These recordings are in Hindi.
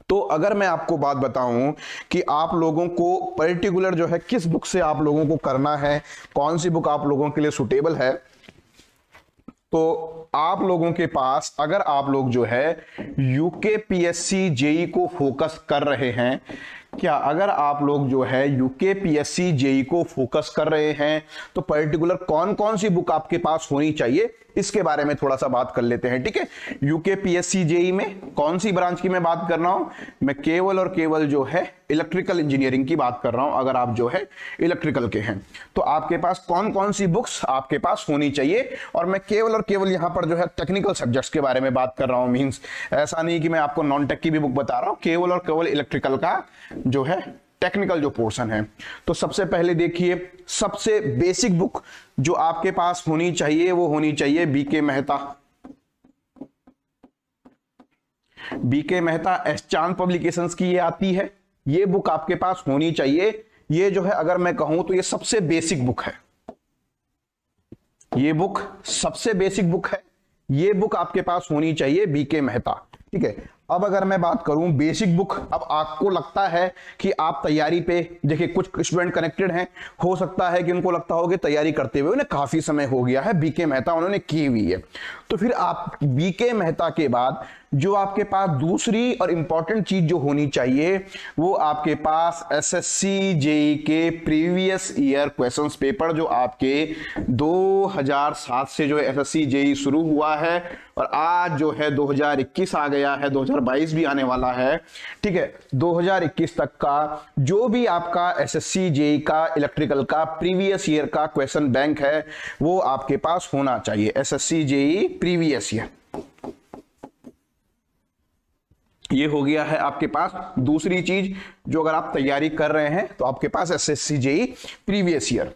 तो अगर मैं आपको बात बताऊं कि आप लोगों को पर्टिकुलर जो है किस बुक से आप लोगों को करना है, कौन सी बुक आप लोगों के लिए सुटेबल है, तो आप लोगों के पास अगर आप लोग जो है यूकेपीएससी जेई को फोकस कर रहे हैं, क्या अगर आप लोग जो है यूकेपीएससी जेई को फोकस कर रहे हैं तो पर्टिकुलर कौन कौन सी बुक आपके पास होनी चाहिए, इसके बारे में थोड़ा सा बात कर लेते हैं। ठीक है, यूकेपीएससी जेई में कौन सी ब्रांच की मैं बात कर रहा हूं, मैं केवल और केवल जो है इलेक्ट्रिकल इंजीनियरिंग की बात कर रहा हूं। अगर आप जो है इलेक्ट्रिकल के हैं तो आपके पास कौन कौन सी बुक्स आपके पास होनी चाहिए, और मैं केवल और केवल यहां पर जो है टेक्निकल सब्जेक्ट्स के बारे में बात कर रहा हूं। मींस ऐसा नहीं कि मैं आपको नॉन टेक की भी बुक बता रहा हूं, केवल और केवल इलेक्ट्रिकल का जो है टेक्निकल जो पोर्शन है। तो सबसे पहले देखिए, सबसे बेसिक बुक जो आपके पास होनी चाहिए वो होनी चाहिए BK Mehta. BK Mehta S Chand publications की ये आती है, ये बुक आपके पास होनी चाहिए। ये जो है अगर मैं कहूं तो ये सबसे बेसिक बुक है, ये बुक सबसे बेसिक बुक है, ये बुक आपके पास होनी चाहिए बीके मेहता। ठीक है, अब अगर मैं बात करूं बेसिक बुक, अब आपको लगता है कि आप तैयारी पे, देखिए कुछ स्टूडेंट कनेक्टेड हैं, हो सकता है कि उनको लगता हो कि तैयारी करते हुए उन्हें काफी समय हो गया है, बीके मेहता उन्होंने की हुई है, तो फिर आप बीके मेहता के बाद जो आपके पास दूसरी और इंपॉर्टेंट चीज जो होनी चाहिए वो आपके पास एसएससी जेई के प्रीवियस ईयर क्वेश्चंस पेपर, जो आपके 2007 से जो है एसएससी जेई शुरू हुआ है और आज जो है 2021 आ गया है, 2022 भी आने वाला है। ठीक है, 2021 तक का जो भी आपका एसएससी जेई का इलेक्ट्रिकल का प्रीवियस ईयर का क्वेश्चन बैंक है वो आपके पास होना चाहिए, एसएससी जेई प्रीवियस ईयर। ये हो गया है आपके पास दूसरी चीज जो अगर आप तैयारी कर रहे हैं तो आपके पास एसएससी जेई प्रीवियस ईयर।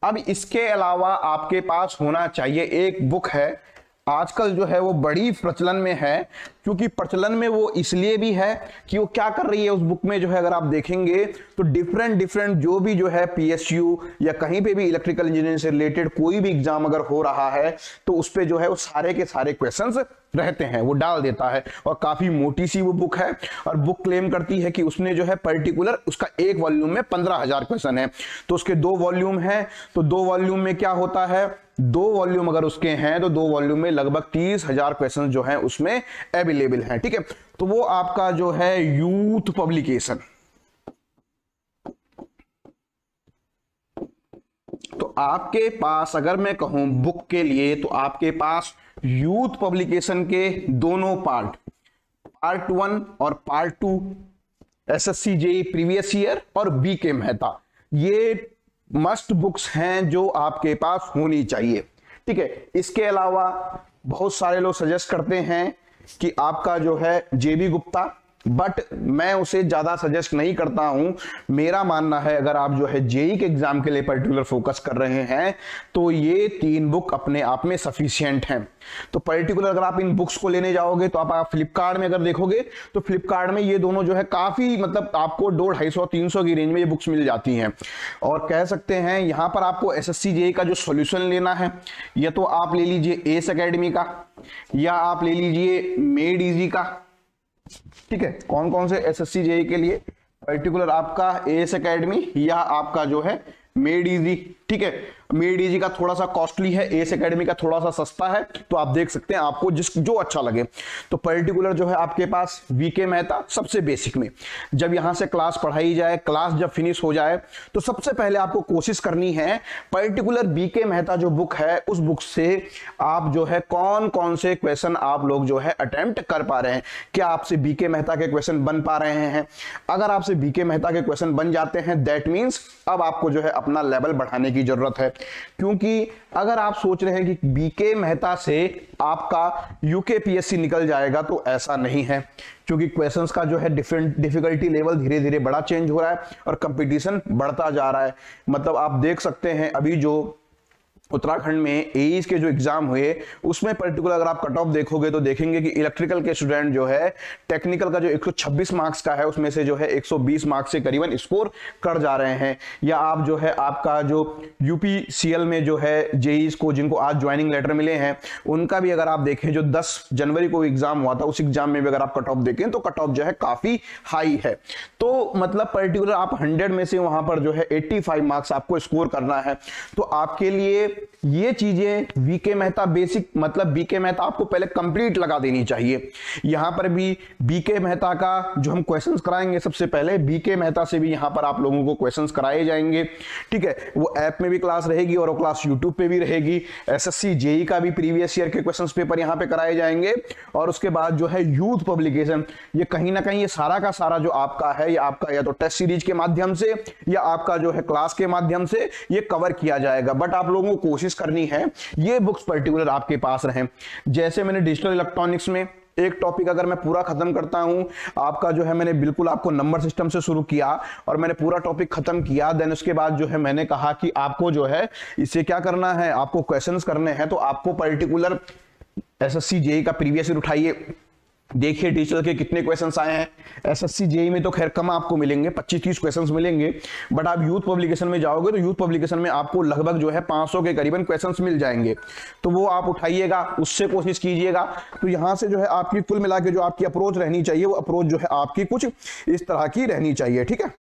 अब इसके अलावा आपके पास होना चाहिए एक बुक है, आजकल जो है वो बड़ी प्रचलन में है, क्योंकि प्रचलन में वो इसलिए भी है कि वो क्या कर रही है उस बुक में जो है अगर आप देखेंगे तो डिफरेंट जो भी जो है पीएसयू या कहीं पे भी इलेक्ट्रिकल इंजीनियरिंग से रिलेटेड कोई भी एग्जाम अगर हो रहा है तो उस पे जो है वो सारे के सारे क्वेश्चंस रहते हैं, वो डाल देता है। और काफी मोटी सी वो बुक है और बुक क्लेम करती है कि उसने जो है पर्टिकुलर उसका एक वॉल्यूम में 15,000 क्वेश्चन है, तो उसके 2 वॉल्यूम है, तो 2 वॉल्यूम में क्या होता है, 2 वॉल्यूम अगर उसके हैं तो 2 वॉल्यूम में लगभग 30,000 क्वेश्चन जो है उसमें अवेलेबल है। ठीक है, तो वो आपका जो है यूथ पब्लिकेशन, तो आपके पास अगर मैं कहूं बुक के लिए तो आपके पास यूथ पब्लिकेशन के दोनों पार्ट 1 और part 2 SSC JE previous year और बीके मेहता, ये मस्ट बुक्स हैं जो आपके पास होनी चाहिए। ठीक है, इसके अलावा बहुत सारे लोग सजेस्ट करते हैं कि आपका जो है जेबी गुप्ता, बट मैं उसे ज्यादा सजेस्ट नहीं करता हूं। मेरा मानना है अगर आप जो है जेई के एग्जाम के लिए पर्टिकुलर फोकस कर रहे हैं तो ये 3 बुक अपने आप में सफिशिएंट हैं। तो पर्टिकुलर अगर आप इन बुक्स को लेने जाओगे तो आप फ्लिपकार्ट में अगर देखोगे तो फ्लिपकार्ट में ये दोनों जो है काफी मतलब आपको 200-250-300 की रेंज में ये बुक्स मिल जाती हैं। और कह सकते हैं यहां पर आपको एसएससी जेई का जो सॉल्यूशन लेना है, या तो आप ले लीजिए एस एकेडमी का या आप ले लीजिए मेड इजी का। ठीक है, कौन कौन से एसएससी जेई के लिए पर्टिकुलर आपका एस एकेडमी या आपका जो है मेड इजी। ठीक है, मेड इजी का थोड़ा सा कॉस्टली है, एस एकेडमी का थोड़ा सा सस्ता है, तो आप देख सकते हैं आपको जो अच्छा लगे। तो पर्टिकुलर जो है आपके पास बीके मेहता सबसे बेसिक में, जब यहां से क्लास पढ़ाई जाए, क्लास जब फिनिश हो जाए तो सबसे पहले आपको कोशिश करनी है पर्टिकुलर बीके मेहता जो बुक है उस बुक से आप जो है कौन कौन से क्वेश्चन आप लोग जो है अटेम्प्ट कर पा रहे हैं, क्या आपसे बीके मेहता के क्वेश्चन बन पा रहे हैं। अगर आपसे बीके मेहता के क्वेश्चन बन जाते हैं दैट मीन्स अब आपको जो है अपना लेवल बढ़ाने की जरूरत है, क्योंकि अगर आप सोच रहे हैं कि बीके मेहता से आपका यूकेपीएससी निकल जाएगा तो ऐसा नहीं है, क्योंकि क्वेश्चंस का जो है डिफरेंट डिफिकल्टी लेवल धीरे धीरे बड़ा चेंज हो रहा है और कंपटीशन बढ़ता जा रहा है। मतलब आप देख सकते हैं अभी जो उत्तराखंड में एईज के जो एग्जाम हुए उसमें पर्टिकुलर अगर आप कट ऑफ देखोगे तो देखेंगे कि इलेक्ट्रिकल के स्टूडेंट जो है टेक्निकल का जो 126 मार्क्स का है उसमें से जो है 120 मार्क्स से करीबन स्कोर कर जा रहे हैं। या आप जो है आपका जो यूपीसीएल में जो है जेईज को जिनको आज ज्वाइनिंग लेटर मिले हैं उनका भी अगर आप देखें जो 10 जनवरी को एग्जाम हुआ था उस एग्जाम में भी अगर आप कट ऑफ देखें तो कट ऑफ जो है काफी हाई है। तो मतलब पर्टिकुलर आप 100 में से वहां पर जो है 85 मार्क्स आपको स्कोर करना है। तो आपके लिए ये चीजें वीके मेहता बेसिक मतलब बीके मेहता आपको पहले कंप्लीट लगा देनी चाहिए। यहां पर भी बीके मेहता का जो हम क्वेश्चंस कराएंगे सबसे पहले बीके मेहता से भी यहां पर आप लोगों को क्वेश्चंस कराए जाएंगे, ठीक है। वो ऐप में भी क्लास रहेगी और वो क्लास यूट्यूब पे भी रहेगी। एसएससी जेई का भी प्रीवियस ईयर के क्वेश्चंस पेपर यहां पे कराए जाएंगे। और उसके बाद जो है यूथ पब्लिकेशन, ये कहीं ना कहीं ये सारा का सारा जो आपका है ये आपका या तो टेस्ट सीरीज के माध्यम से या आपका जो है क्लास के माध्यम से ये कवर किया जाएगा। बट आप लोगों को कोशिश करनी है ये बुक्स पर्टिकुलर आपके पास रहें। जैसे मैंने डिजिटल इलेक्ट्रॉनिक्स में एक टॉपिक अगर मैं पूरा खत्म करता हूं आपका जो है मैंने बिल्कुल आपको नंबर सिस्टम से शुरू किया और मैंने पूरा टॉपिक खत्म किया, देन उसके बाद जो है मैंने कहा कि आपको जो है इसे क्या करना है, आपको क्वेश्चंस करने हैं। तो आपको पर्टिकुलर एसएससी जेई का प्रीवियस ईयर उठाइए, देखिए डिजिटल के कितने क्वेश्चंस आए हैं। एसएससी जेई में तो खैर कम आपको मिलेंगे, 25-30 क्वेश्चंस मिलेंगे। बट आप यूथ पब्लिकेशन में जाओगे तो यूथ पब्लिकेशन में आपको लगभग जो है 500 के करीबन क्वेश्चंस मिल जाएंगे। तो वो आप उठाइएगा, उससे कोशिश कीजिएगा। तो यहां से जो है आपकी कुल मिला के जो आपकी अप्रोच रहनी चाहिए वो अप्रोच जो है आपकी कुछ इस तरह की रहनी चाहिए, ठीक है।